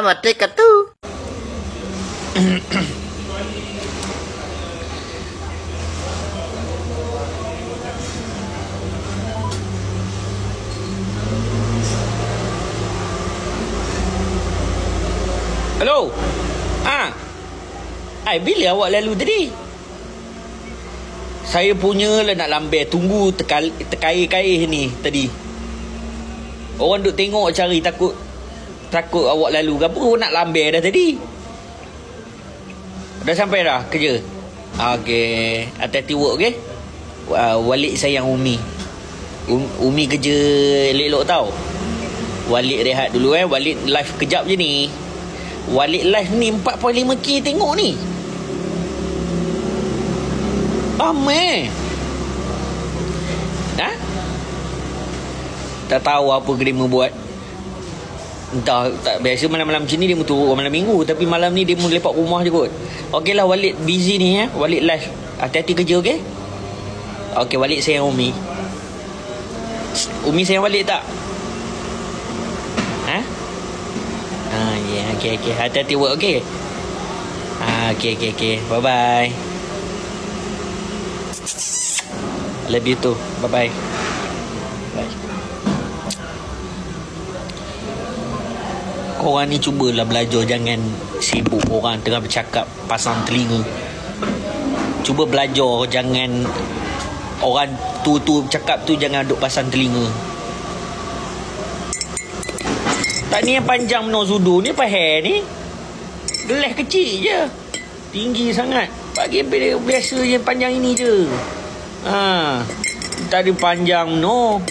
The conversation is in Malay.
Merdeka tu. Hello. Bila awak lalu tadi? Saya punya lah nak lambai. Tunggu terkair-kair ni tadi. Orang duk tengok cari takut awak lalu ke apa. Awak nak lambai dah tadi. Dah sampai dah kerja? Okey. Hati-hati work, okey? Walid sayang Umi. Umi kerja elok-elok tau. Walid rehat dulu Walid live kejap je ni. Walid live ni 4.5k tengok ni. Ramai. Tak tahu apa Grima buat. Entah, tak biasa malam-malam macam ni dia turun malam minggu. Tapi malam ni dia lepak rumah je kot. Okey lah, Walid busy ni Walid live. Hati-hati kerja, okey? Okey, Walid sayang Umi. Umi sayang Walid tak? Okay. Hati-hati work, okay? Okay. Bye-bye. Love you too. Bye-bye. Bye. Korang ni cubalah belajar. Jangan sibuk orang tengah bercakap pasang telinga. Cuba belajar. Jangan orang tu cakap tu jangan duk pasang telinga. Tak ni yang panjang menor sudu ni apa hair ni? Gelas kecil je. Tinggi sangat. Bagi biasa je panjang ini je. Tak ada panjang menor.